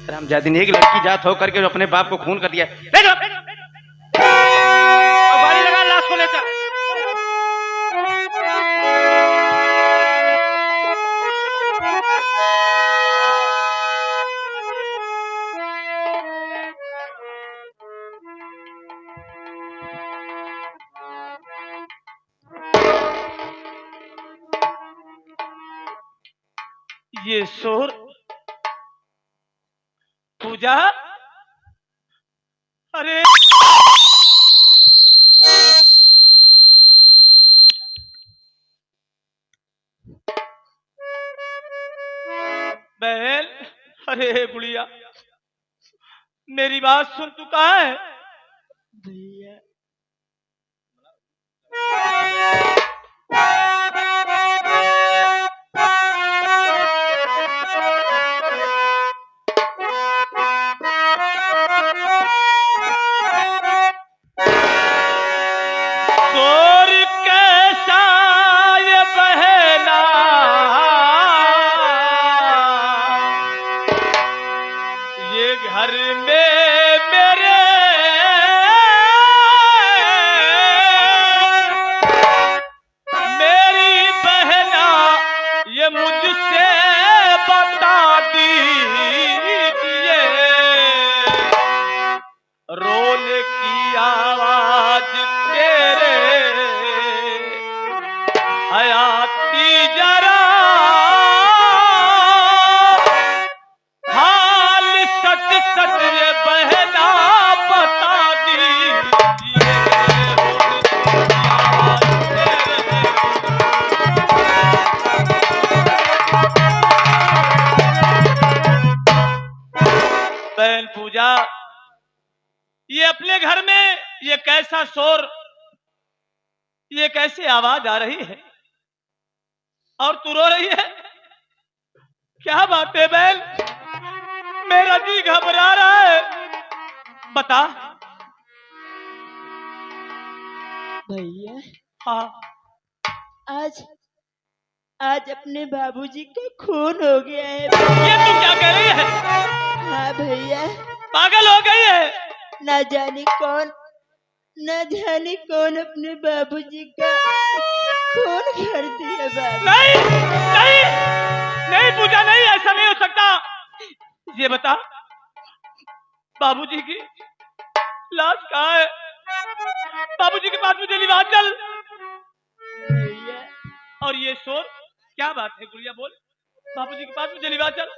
रामजादी ने एक लड़की जात होकर के अपने बाप को खून कर दिया। ले जाओ, और गाड़ी लगा, लाश को ले चल। ये शोर पूजा, अरे बहन, अरे बुढ़िया मेरी बात सुन, तू कहाँ है? भैया शोर कैसा ये बहना, ये घर में मेरे मेरी बहना, ये मुझसे बता दीजिए, रोने की आवाज तेरे हयाती जरा, हाल सच सच ये बहना बता दीजिए, रोने की आवाज तेरे। बहन पूजा, ये अपने घर में ये कैसा शोर, ये कैसी आवाज आ रही है और तू रो रही है? क्या बात है बहन? मेरा जी घबरा रहा है, बता। भैया हाँ, आज आज अपने बाबूजी का खून हो गया है। ये तू क्या कह रही है? हाँ भैया, पागल हो गई है? न जाने कौन अपने बाबूजी का खून कर दिया। बाबू नहीं नहीं नहीं पूजा, नहीं, ऐसा नहीं हो सकता। ये बता, बाबूजी की लाश कहाँ है? बाबूजी के पास मुझे लिवा चल। भैया और ये शोर क्या बात है गुड़िया, बोल। बाबूजी के पास मुझे लिवा चल।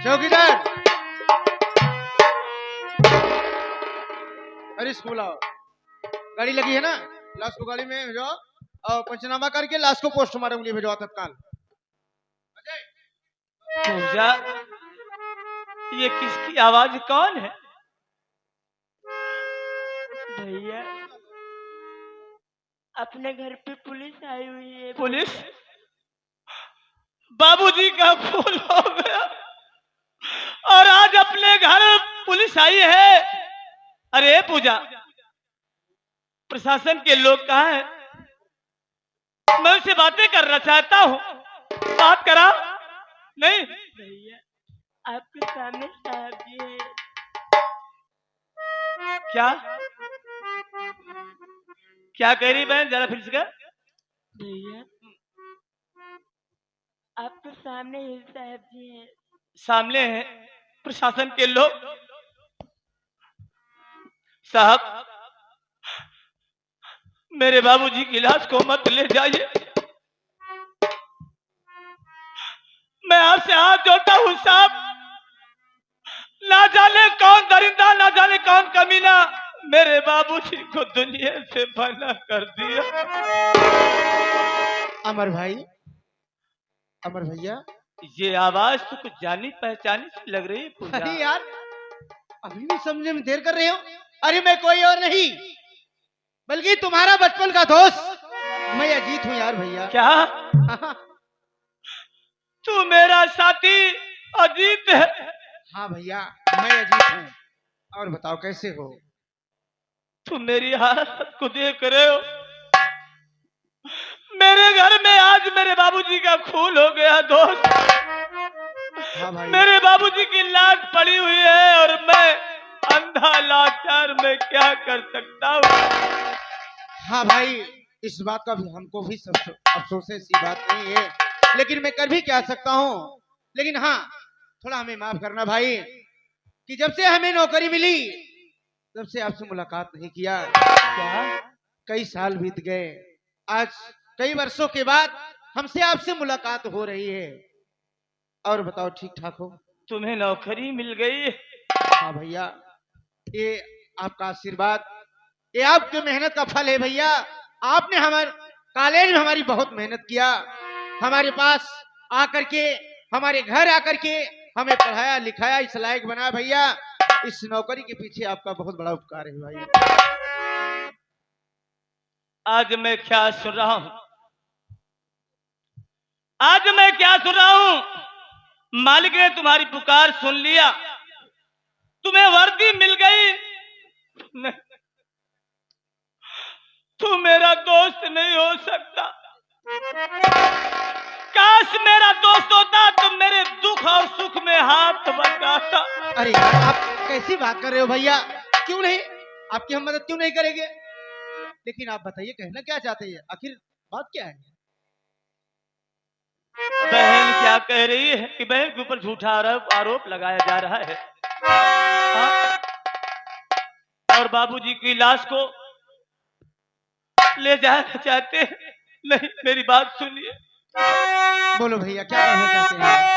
चौकीदार, अरे स्कूल आओ। गाड़ी लगी है ना, लाश को गाड़ी में भेजो और पंचनामा करके लाश को पोस्टमार्टम के लिए भेजो तत्काल। पूजा, ये किसकी आवाज, कौन है? भैया अपने घर पे पुलिस आई हुई है। पुलिस? बाबूजी का खून हो गया और आज अपने घर पुलिस आई है। अरे पूजा, प्रशासन के लोग कहाँ हैं? मैं उनसे बातें करना चाहता हूँ, बात करा। नहीं भैया आपके सामने साहब जी है। क्या क्या कह रही बहन, जरा फिर से कर। भैया आपके सामने ही साहब जी हैं। सामने हैं प्रशासन के लोग? साहब, मेरे बाबूजी की लाश को मत ले जाइए, मैं आपसे हाथ जोड़ता हूं साहब। ना जाने कौन कमीना मेरे बाबूजी को दुनिया से बना कर दिया? अमर भाई, अमर भैया, ये आवाज तो कुछ जानी पहचानी सी लग रही है पूजा। अरे यार, अभी भी समझने में देर कर रहे हो? अरे मैं कोई और नहीं बल्कि तुम्हारा बचपन का दोस्त मैं अजीत हूँ यार भैया। क्या तू मेरा साथी अजीत है? हाँ भैया, मैं अजीत हूँ। और बताओ कैसे हो? तुम मेरी हालत को देख रहे हो? मेरे घर में आज मेरे बाबूजी का खून हो गया दोस्त। हाँ भाई, मेरे बाबूजी की लाश पड़ी हुई है और मैं अंधा लाचार में क्या कर सकता हूँ? हाँ भाई, इस बात का भी हमको भी अफसोस है, ऐसी बात नहीं है, लेकिन मैं कर भी क्या सकता हूँ। लेकिन हाँ, थोड़ा हमें माफ करना भाई कि जब से हमें नौकरी मिली तब से आपसे मुलाकात नहीं किया। क्या? कई साल बीत गए, आज कई वर्षों के बाद हमसे आपसे मुलाकात हो रही है। और बताओ ठीक ठाक हो? तुम्हें नौकरी मिल गई? हाँ भैया, ये आपका आशीर्वाद, ये आपकी मेहनत का फल है भैया। आपने हमारे कॉलेज में हमारी बहुत मेहनत किया, हमारे पास आकर के, हमारे घर आकर के हमें पढ़ाया लिखाया, इस लायक बनाया भैया। इस नौकरी के पीछे आपका बहुत बड़ा उपकार है भाई। आज मैं क्या सुन रहा हूँ? आज मैं क्या सुन रहा हूँ? मालिक ने तुम्हारी पुकार सुन लिया, तुम्हें वर्दी मिल गई। नहीं, तू मेरा दोस्त नहीं हो सकता। काश मेरा दोस्त होता तो मेरे दुख और सुख में हाथ बटाता। अरे यार, आप कैसी बात कर रहे हो भैया? क्यों नहीं, आपकी हम मदद क्यों नहीं करेंगे? लेकिन आप बताइए, कहना क्या चाहते हैं, आखिर बात क्या है? बहन क्या कह रही है कि बहन के ऊपर झूठा आरोप लगाया जा रहा है। हाँ? और बाबूजी की लाश को ले जाना चाहते हैं। नहीं, मेरी बात सुनिए। बोलो भैया, क्या कहना चाहते हैं?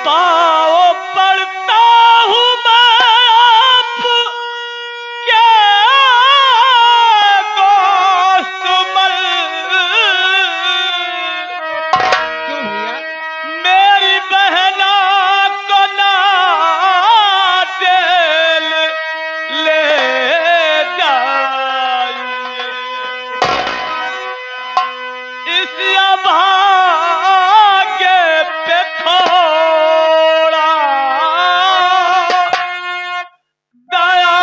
पाओ पड़ता हूँ मैं आप क्या दोस्त मल, क्यों भैया? मेरी बहना को ना जेल ले जाइए। इस अभागे पे थोड़ा दया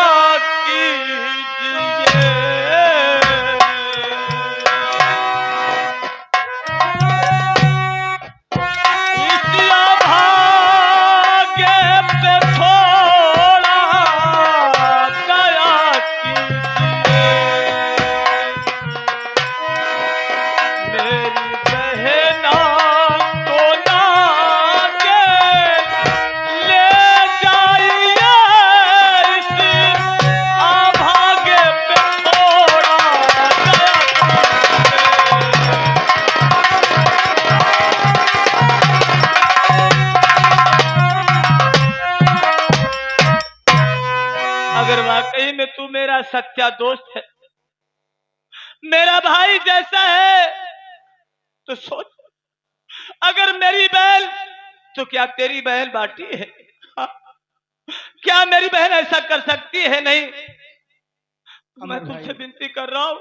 कीजिए। इस अभागे पे थोड़ा दया कीजिए। मेरी बहना को ना जेल ले जाइए। इस अभागे पे थोड़ा दया अगर वाकई में तू मेरा सच्चा दोस्त है, मेरा भाई जैसा है, तो सोच, अगर मेरी बहन, तो क्या तेरी बहन बाटी है? हाँ? क्या मेरी बहन ऐसा कर सकती है? नहीं। मैं अमर तुझसे भाई, विनती कर रहा हूं,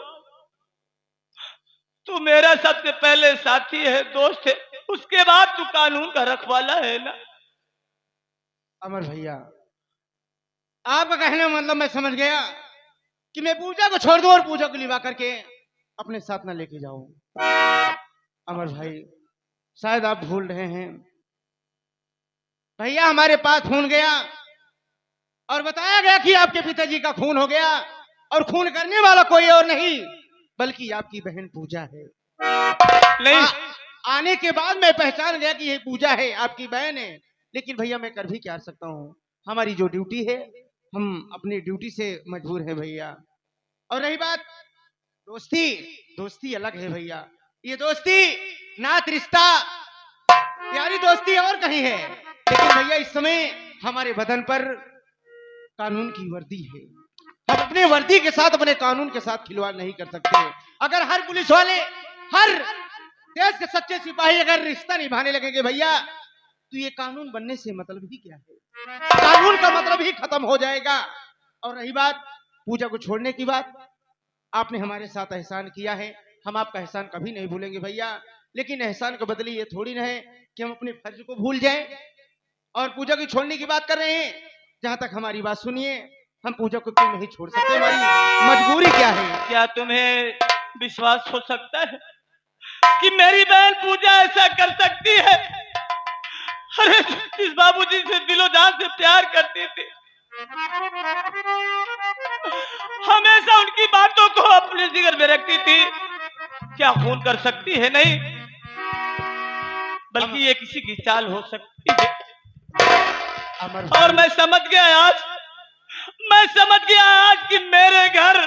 तू मेरा सबसे पहले साथी है, दोस्त है, उसके बाद तू कानून का रखवाला है ना। अमर भैया, आपका कहने का मतलब मैं समझ गया कि मैं पूजा को छोड़ दूं और पूजा को लिवा करके अपने साथ न लेके जाऊं। अमर भाई, शायद आप भूल रहे हैं भैया, हमारे पास खून गया और बताया गया कि आपके पिताजी का खून हो गया, और खून करने वाला कोई और नहीं बल्कि आपकी बहन पूजा है। नहीं, आने के बाद मैं पहचान गया कि ये पूजा है, आपकी बहन है। लेकिन भैया, मैं कर भी क्या सकता हूँ, हमारी जो ड्यूटी है, हम अपनी ड्यूटी से मजबूर है भैया। और रही बात दोस्ती दोस्ती अलग है भैया। ये दोस्ती नात रिश्ता यारी दोस्ती और कहीं है। लेकिन भैया इस समय हमारे बदन पर कानून की वर्दी है। हम अपने वर्दी के साथ अपने कानून के साथ खिलवाड़ नहीं कर सकते। अगर हर पुलिस वाले, हर देश के सच्चे सिपाही अगर रिश्ता निभाने लगेंगे भैया, तो ये कानून बनने से मतलब ही क्या है? कानून का मतलब ही खत्म हो जाएगा। और रही बात पूजा को छोड़ने की बात, आपने हमारे साथ एहसान किया है, हम आपका एहसान कभी नहीं भूलेंगे भैया। लेकिन एहसान का बदले ये थोड़ी ना है कि हम अपने फर्ज को भूल जाएं और पूजा को छोड़ने की बात कर रहे हैं। जहां तक हमारी बात सुनिए, हम पूजा को क्यों नहीं छोड़ सकते? हमारी मजबूरी क्या है? क्या तुम्हें विश्वास हो सकता है कि मेरी बहन पूजा ऐसा कर सकती है? अरे जिस बाबूजी से दिलो जान से प्यार करती थी, हमेशा उनकी बातों को अपने जिगर में रखती थी, क्या खून कर सकती है? नहीं, बल्कि ये किसी की चाल हो सकती है। और मैं समझ गया आज कि मेरे घर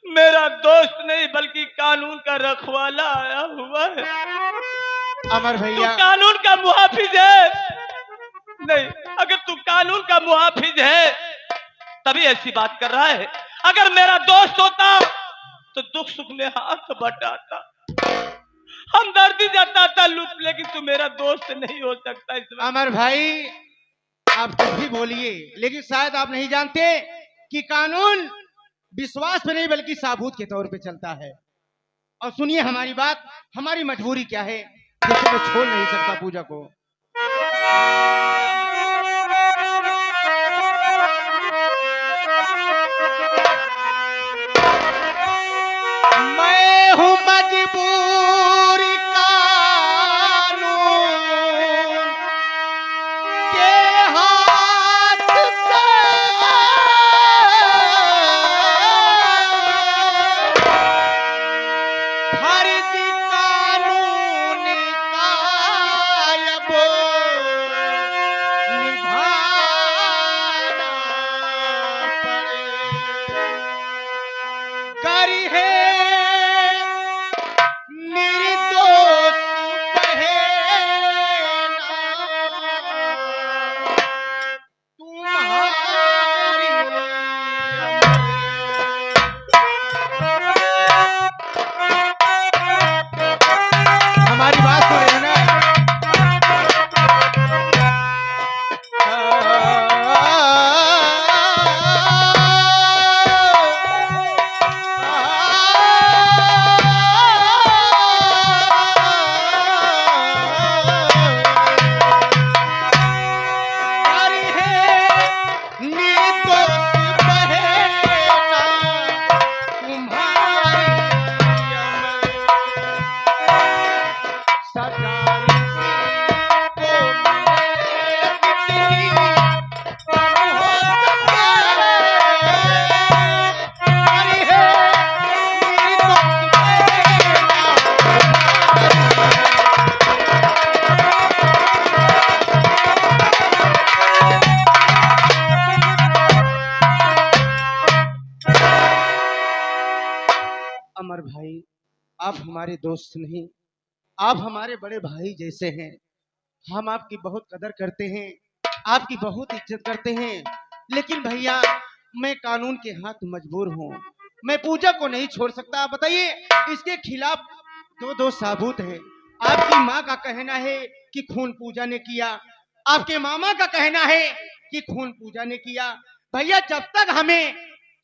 मेरा दोस्त नहीं बल्कि कानून का रखवाला आया हुआ है। अमर तू भैया, कानून का मुहाफिज है। नहीं, अगर तू कानून का मुहाफिज है तभी ऐसी बात कर रहा है। अगर मेरा दोस्त होता तो दुख सुख में हाथ बटाता, हमदर्दी जताता, लुट। लेकिन तू मेरा दोस्त नहीं हो सकता। इसमें अमर भाई आप कुछ भी बोलिए, लेकिन शायद आप नहीं जानते कि कानून विश्वास पे नहीं बल्कि साबूत के तौर पे चलता है। और सुनिए हमारी बात, हमारी मजबूरी क्या है, जैसे मैं छोड़ नहीं सकता पूजा को। मैं हूँ मजबूर कानून के हाथ से, फर्ज कानून का अब निभाना पड़े। कर है निर्दोष बहना तुम्हारी हमारी बात सुन रहे हैं ना? अरे निर्दोष बहना तुम्हारी सजाई सी को मिले कितनी कम हो सके। अरे निर्दोष अमर भाई, आप हमारे दोस्त नहीं, आप हमारे बड़े भाई जैसे हैं। हम आपकी बहुत कदर करते हैं, आपकी बहुत इज्जत करते हैं। लेकिन भैया मैं कानून के हाथ मजबूर हूँ, मैं पूजा को नहीं छोड़ सकता। आप बताइए, इसके खिलाफ दो साबूत है। आपकी माँ का कहना है कि खून पूजा ने किया, आपके मामा का कहना है कि खून पूजा ने किया। भैया जब तक हमें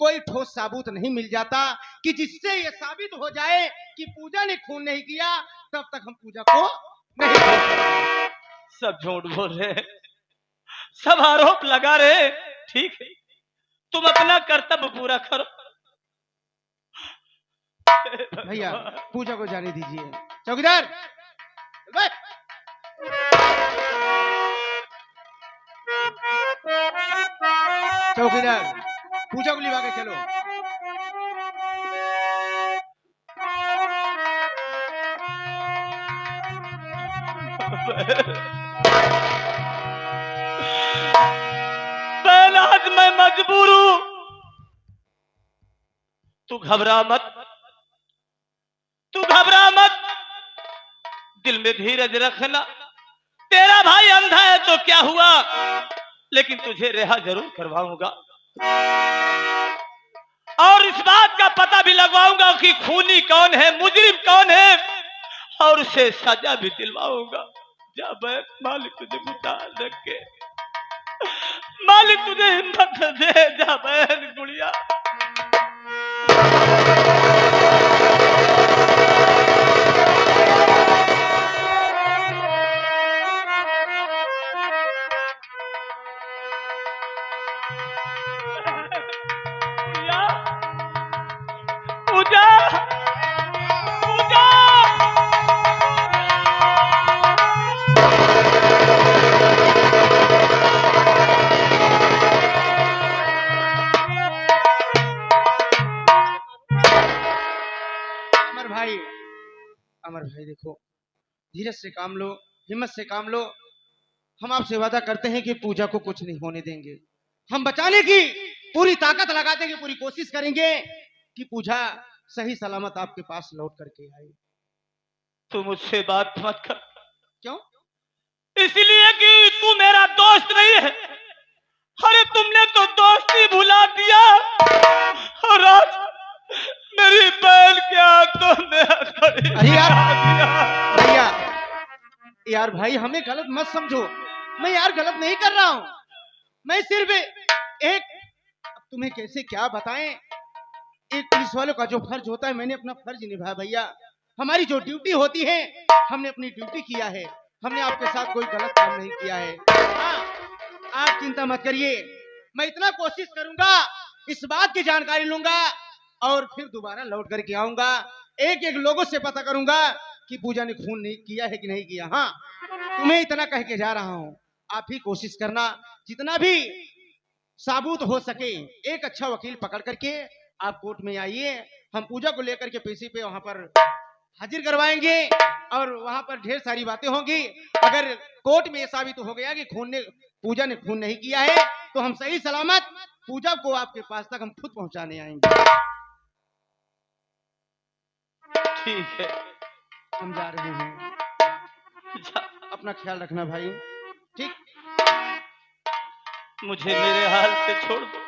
कोई ठोस साबूत नहीं मिल जाता कि जिससे ये साबित हो जाए कि पूजा ने खून नहीं किया, तब तक हम पूजा को नहीं छोड़ सकते। सब झूठ बोल रहे, सब आरोप लगा रहे। ठीक है, तुम अपना कर्तव्य पूरा करो। भैया पूजा को जाने दीजिए। चौकीदार बैठ। चौकीदार पूजा को लिवा के चलो। आज मैं मजबूर हूं, तू घबरा मत, तू घबरा मत, दिल में धीरज रखना। तेरा भाई अंधा है तो क्या हुआ, लेकिन तुझे रिहा जरूर करवाऊंगा और इस बात का पता भी लगवाऊंगा कि खूनी कौन है, मुजरिम कौन है, और उसे सजा भी दिलवाऊंगा। जा बैठ, मालिक तुझे बुतार रखे, मालिक तुझे हिम्मत दे। जा बहन गुड़िया। पूजा, पूजा, अमर भाई देखो, धीरज से काम लो, हिम्मत से काम लो। हम आपसे वादा करते हैं कि पूजा को कुछ नहीं होने देंगे। हम बचाने की पूरी ताकत लगा देंगे, पूरी कोशिश करेंगे कि पूजा सही सलामत आपके पास लौट करके आए। तू मुझसे बात मत कर। क्यों? इसलिए कि तू मेरा दोस्त नहीं है। अरे तुमने तो दोस्ती भुला दिया और आज मेरी बहन के हाथों में हथकड़ी लगा दिया। भैया यार भाई हमें गलत मत समझो, मैं यार गलत नहीं कर रहा हूं। मैं सिर्फ एक, तुम्हें कैसे क्या बताएं, एक पुलिस वालों का जो फर्ज होता है मैंने अपना फर्ज निभाया भैया। हमारी जो ड्यूटी होती है हमने अपनी ड्यूटी किया है, हमने आपके साथ कोई गलत काम नहीं किया है। हाँ, आप चिंता मत करिए, मैं इतना कोशिश करूंगा, इस बात की जानकारी लूंगा और फिर दोबारा लौट करके आऊंगा। एक एक लोगों से पता करूंगा कि पूजा ने खून नहीं किया है कि नहीं किया। हाँ, तुम्हें इतना कह के जा रहा हूं, आप ही कोशिश करना, जितना भी साबुत हो सके एक अच्छा वकील पकड़ करके आप कोर्ट में आइए। हम पूजा को लेकर के पेशी पे वहां पर हाजिर करवाएंगे और वहां पर ढेर सारी बातें होंगी। अगर कोर्ट में ये साबित हो गया कि पूजा ने खून नहीं किया है तो हम सही सलामत पूजा को आपके पास तक हम खुद पहुंचाने आएंगे। ठीक है, हम जा रहे हैं, अपना ख्याल रखना भाई। ठीक, मुझे मेरे हाल पे छोड़ दो।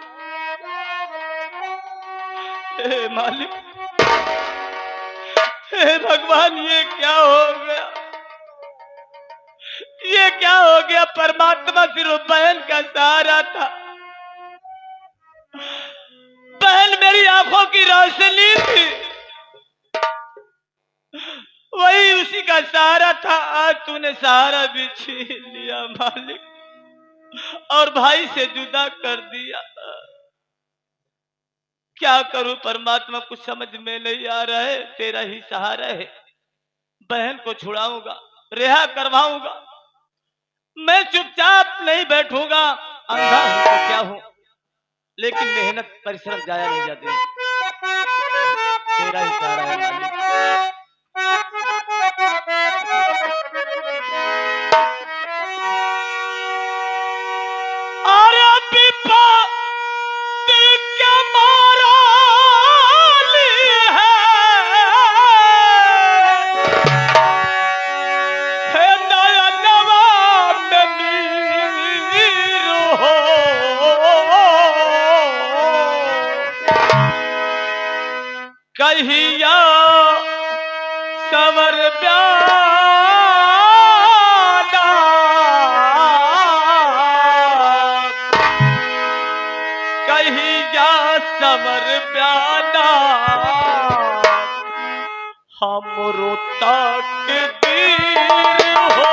हे मालिक, हे भगवान, ये क्या हो गया, ये क्या हो गया। परमात्मा सिर्फ बहन का सहारा था, बहन मेरी आंखों की रोशनी थी, वही उसी का सहारा था। आज तूने सहारा भी छीन लिया मालिक और भाई से जुदा कर दिया। क्या करूं परमात्मा, कुछ समझ में नहीं आ रहा है। तेरा ही सहारा है, बहन को छुड़ाऊंगा, रिहा करवाऊंगा। मैं चुपचाप नहीं बैठूंगा, अंधा हूं तो क्या हूं, लेकिन मेहनत परिश्रम जाया नहीं जाते। तेरा ही सहारा है मालिक। कहिया सवर प्यादा, कहिया सवर प्यादा, हमरो तकदीर हो।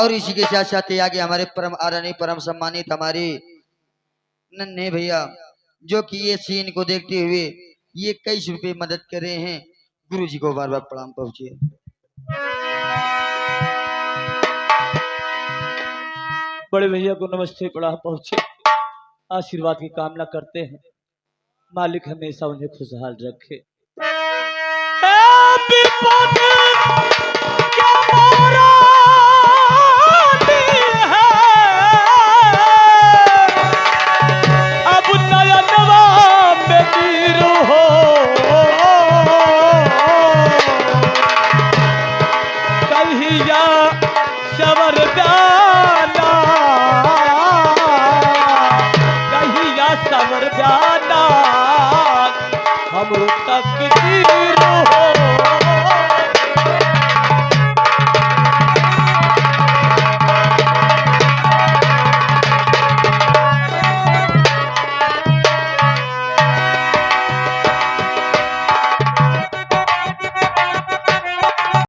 और इसी के साथ साथ आगे हमारे परम आदरणीय परम सम्मानित हमारे नन्हे भैया जो कि ये सीन को देखते हुए ये कई रुपए मदद कर रहे हैं, गुरु जी को बार बार प्रणाम पहुंचे। बड़े भैया को नमस्ते प्रणाम पहुंचे, आशीर्वाद की कामना करते हैं, मालिक हमेशा उन्हें खुशहाल रखे। अब नयनवा में नीर हो, कहिया सवर जाना, कहिया सवर जाना, हम तकदीर